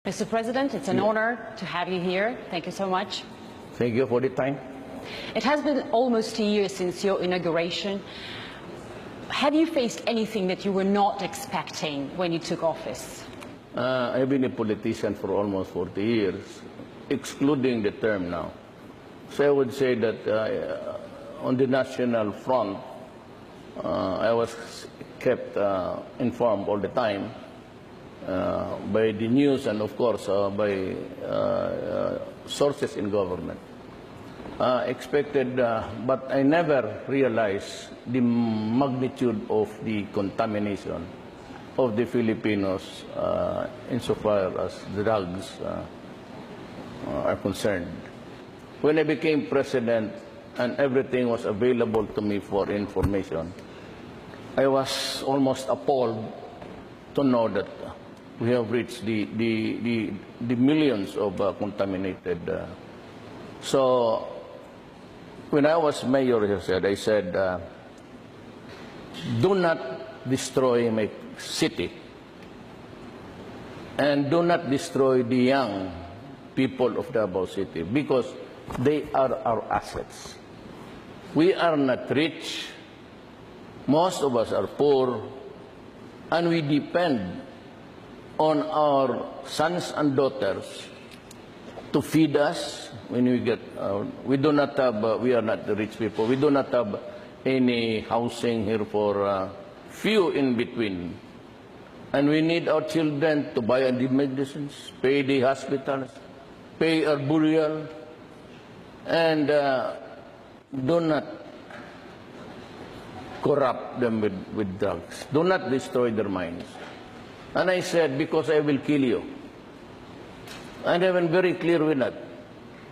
Mr. President, it's an honor to have you here. Thank you so much. Thank you for the time. It has been almost a year since your inauguration. Have you faced anything that you were not expecting when you took office? I've been a politician for almost 40 years, excluding the term now. So I would say that on the national front, I was kept informed all the time by the news and, of course, by sources in government. But I never realized the magnitude of the contamination of the Filipinos insofar as drugs are concerned. When I became president and everything was available to me for information, I was almost appalled to know that we have reached the millions of contaminated. So when I was mayor, I said, do not destroy my city and do not destroy the young people of Davao City because they are our assets. We are not rich. Most of us are poor, and we depend on our sons and daughters to feed us when we get. We do not have. We are not the rich people. We do not have any housing here for few in between, and we need our children to buy the medicines, pay the hospitals, pay our burial, and do not corrupt them with drugs. Do not destroy their minds. And I said, because I will kill you. And I've been very clear with that.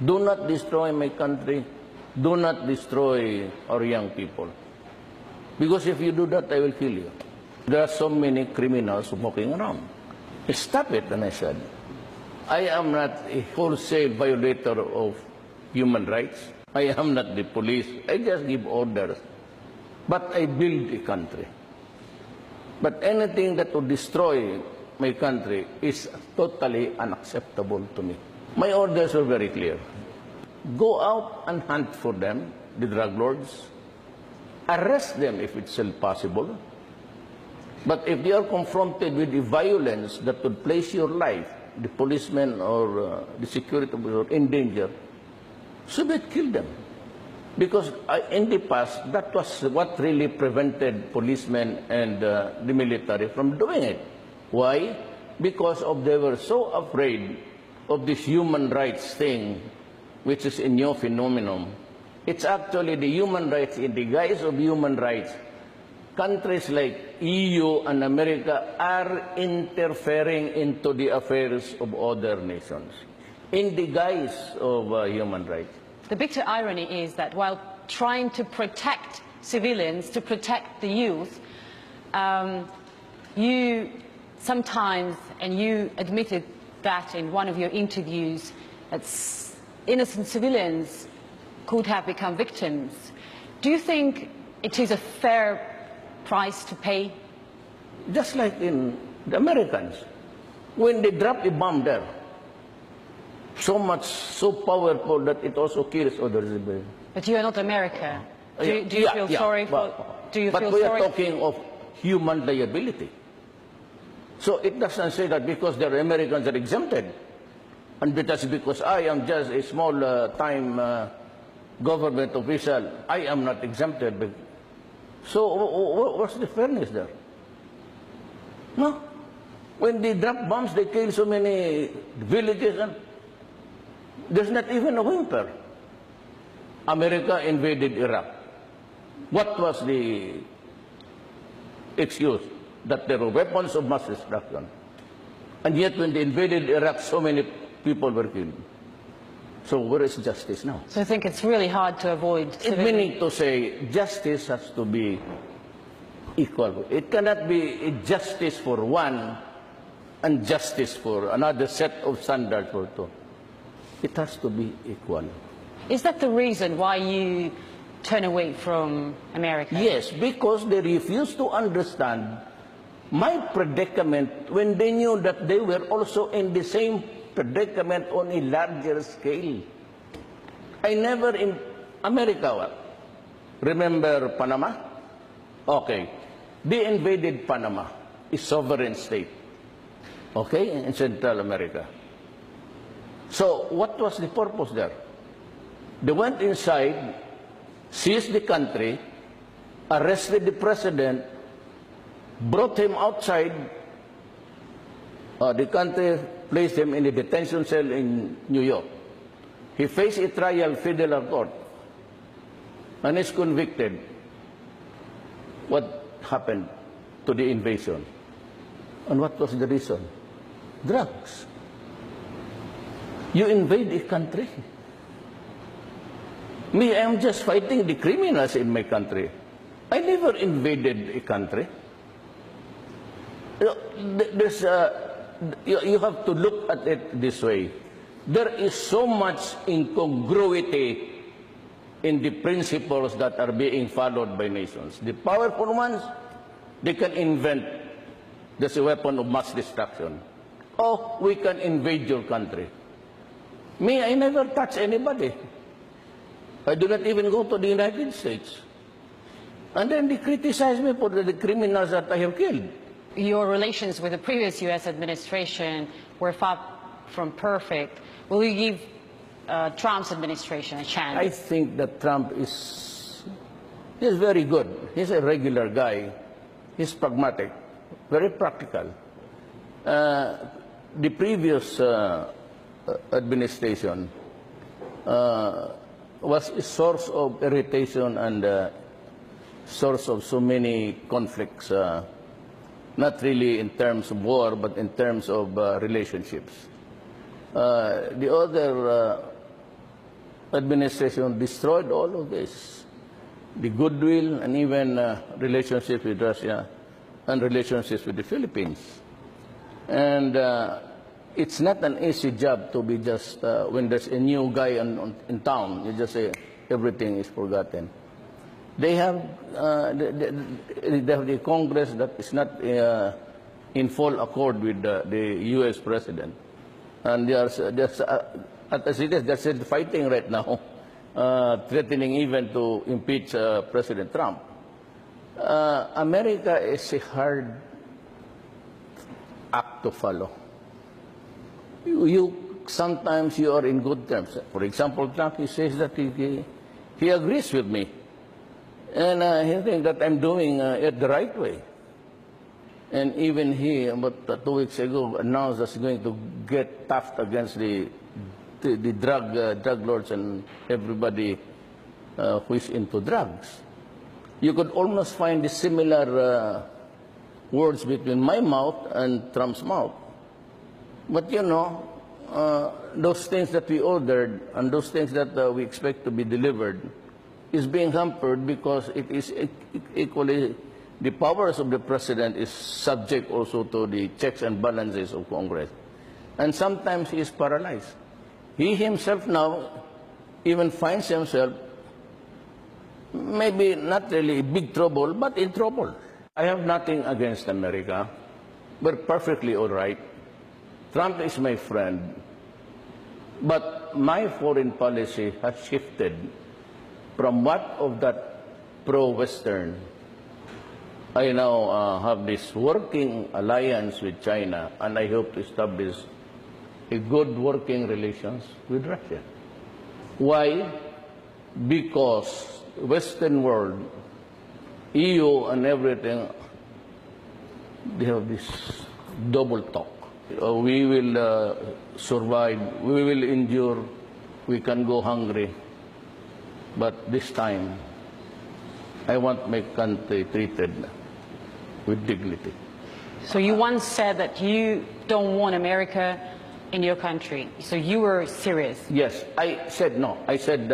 Do not destroy my country. Do not destroy our young people. Because if you do that, I will kill you. There are so many criminals walking around. Stop it, and I said. I am not a wholesale violator of human rights. I am not the police. I just give orders. But I build a country. But anything that would destroy my country is totally unacceptable to me. My orders are very clear. Go out and hunt for them, the drug lords. Arrest them if it's still possible. But if they are confronted with the violence that would place your life, the policemen or the security officer in danger, so they kill them. Because in the past, that was what really prevented policemen and the military from doing it. Why? Because they were so afraid of this human rights thing, which is a new phenomenon. It's actually the human rights in the guise of human rights. Countries like EU and America are interfering into the affairs of other nations in the guise of human rights. The bitter irony is that while trying to protect civilians, to protect the youth, you sometimes, and you admitted that in one of your interviews, that innocent civilians could have become victims. Do you think it is a fair price to pay? Just like in the Americans, when they drop a bomb there, so powerful that it also kills others. But you are not America. Do you feel sorry for? But we are talking of human liability. So it doesn't say that because the Americans are exempted, and that's because I am just a small time government official, I am not exempted. So what's the fairness there? No. When they drop bombs, they kill so many villages, and there's not even a whimper. America invaded Iraq. What was the excuse? That there were weapons of mass destruction. And yet when they invaded Iraq, so many people were killed. So where is justice now? So I think it's really hard to avoid... Meaning to say, justice has to be equal. It cannot be a justice for one and justice for another set of standards for two. It has to be equal. Is that the reason why you turn away from America? Yes, because they refuse to understand my predicament when they knew that they were also in the same predicament on a larger scale. I never in America, remember Panama? Okay, they invaded Panama, a sovereign state, okay, in Central America. So what was the purpose there? They went inside, seized the country, arrested the president, brought him outside the country, placed him in a detention cell in New York. He faced a trial, federal court, and is convicted. What happened to the invasion? And what was the reason? Drugs. You invade a country. Me, I am just fighting the criminals in my country. I never invaded a country. You have to look at it this way. There is so much incongruity in the principles that are being followed by nations. The powerful ones, they can invent this weapon of mass destruction. Oh, we can invade your country. Me, I never touch anybody. I do not even go to the United States. And then they criticize me for the criminals that I have killed. Your relations with the previous U.S. administration were far from perfect. Will you give Trump's administration a chance? I think that Trump is very good. He's a regular guy. He's pragmatic, very practical. The previous administration was a source of irritation and source of so many conflicts, not really in terms of war, but in terms of relationships. The other administration destroyed all of this, the goodwill and even relationships with Russia and relationships with the Philippines. And it's not an easy job to be just, when there's a new guy in town, you just say everything is forgotten. They have the Congress that is not in full accord with the U.S. president. And as it is, they're still fighting right now, threatening even to impeach President Trump. America is a hard act to follow. Sometimes you are in good terms. For example, Trump, he says that he agrees with me. And he thinks that I'm doing it the right way. And even he, about 2 weeks ago, announced that he's going to get tough against the drug lords and everybody who is into drugs. You could almost find the similar words between my mouth and Trump's mouth. But you know, those things that we ordered and those things that we expect to be delivered is being hampered because it is equally, the powers of the president is subject also to the checks and balances of Congress. And sometimes he is paralyzed. He himself now even finds himself maybe not really big trouble, but in trouble. I have nothing against America. We're perfectly all right. Trump is my friend. But my foreign policy has shifted from what of that pro-Western. I now have this working alliance with China, and I hope to establish a good working relations with Russia. Why? Because Western world, EU and everything, they have this double talk. We will survive, we will endure, we can go hungry. But this time, I want my country treated with dignity. So you once said that you don't want America in your country. So you were serious. Yes, I said no. I said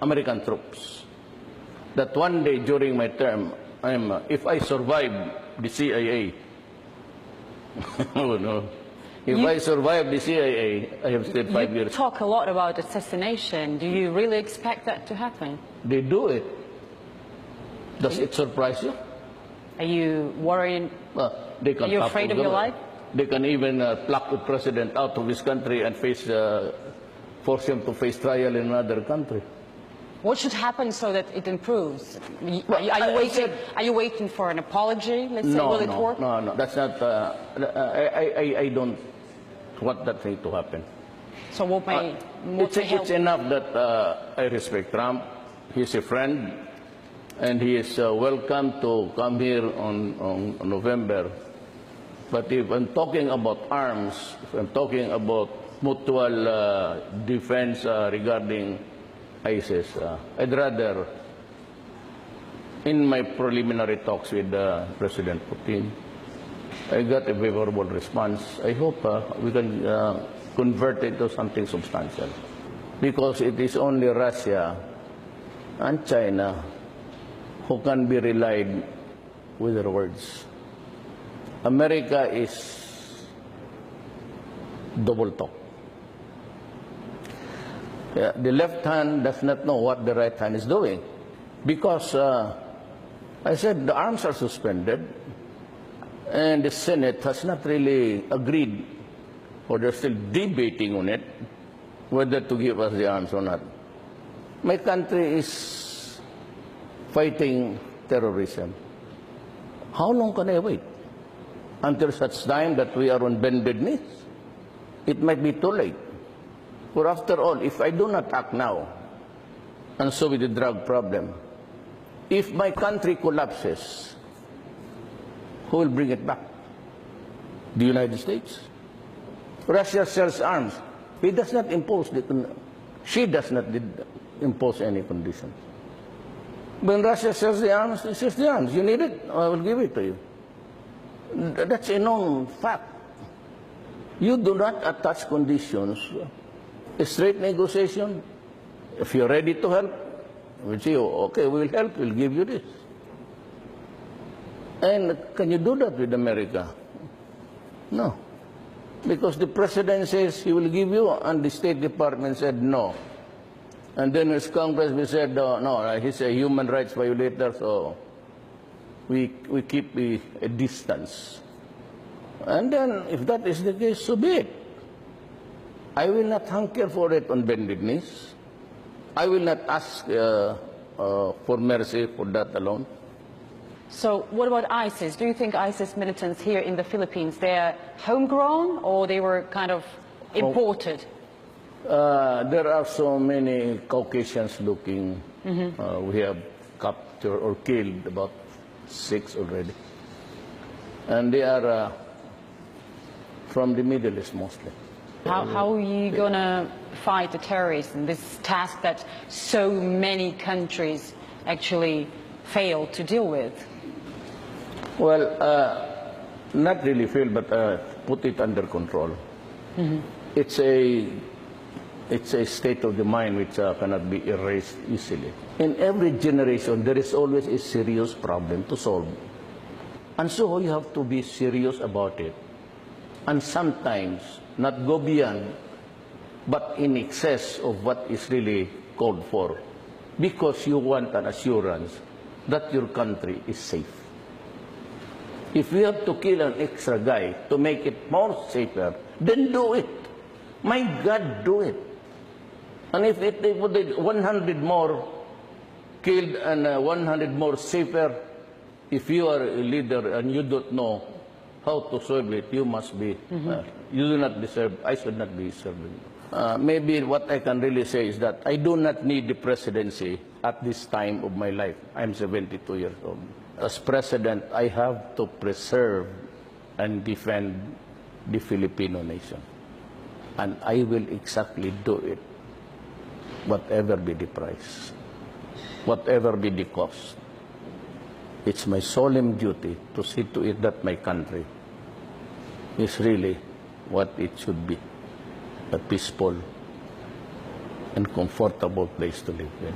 American troops. That one day during my term, if I survive the CIA, oh no. If I survive the CIA, I have stayed 5 years. You talk a lot about assassination. Do you really expect that to happen? They do it. Does it surprise you? Are you worried? Well, they can Are you topple afraid of your government. life? They can even pluck the president out of his country and force him to face trial in another country. What should happen so that it improves? Are you waiting for an apology? Let's say, will it work? No, that's not. I don't want that thing to happen. So what may help? It's enough that I respect Trump. He's a friend, and he is welcome to come here on November. But if I'm talking about arms, if I'm talking about mutual defense regarding ISIS, I'd rather, in my preliminary talks with President Putin, I got a favorable response. I hope we can convert it to something substantial. Because it is only Russia and China who can be relied with their words. America is double talk. The left hand does not know what the right hand is doing. Because I said the arms are suspended and the Senate has not really agreed, or they're still debating on it, whether to give us the arms or not. My country is fighting terrorism. How long can I wait? Until such time that we are on bended knees? It might be too late. For after all, if I do not act now, and so with the drug problem, if my country collapses, who will bring it back? The United States. Russia sells arms. He does not impose she does not impose any conditions. When Russia sells the arms, he sells the arms. You need it? I will give it to you. That's a known fact. You do not attach conditions. A straight negotiation. If you're ready to help, we'll say, okay, we will help, we'll give you this. And can you do that with America? No. Because the president says he will give you, and the State Department said no. And then his Congress, we said, no, he's a human rights violator, so we keep a distance. And then, if that is the case, so be it. I will not hanker for it on bended knees. I will not ask for mercy for that alone. So what about ISIS? Do you think ISIS militants here in the Philippines, they're homegrown or they were kind of imported? There are so many Caucasians looking. We have captured or killed about 6 already. And they are from the Middle East mostly. How are you going to fight the terrorism, this task that so many countries actually fail to deal with? Well, not really fail, but put it under control. It's a state of the mind which cannot be erased easily. In every generation, there is always a serious problem to solve. And so you have to be serious about it. And sometimes not go beyond, but in excess of what is really called for. Because you want an assurance that your country is safe. If we have to kill an extra guy to make it more safer, then do it. My God, do it. And if they would 100 more killed and 100 more safer, if you are a leader and you don't know how to solve it, you must be, you do not deserve, I should not be serving. Maybe what I can really say is that I do not need the presidency at this time of my life. I'm 72 years old. As president, I have to preserve and defend the Filipino nation. And I will exactly do it, whatever be the price, whatever be the cost. It's my solemn duty to see to it that my country is really what it should be, a peaceful and comfortable place to live in.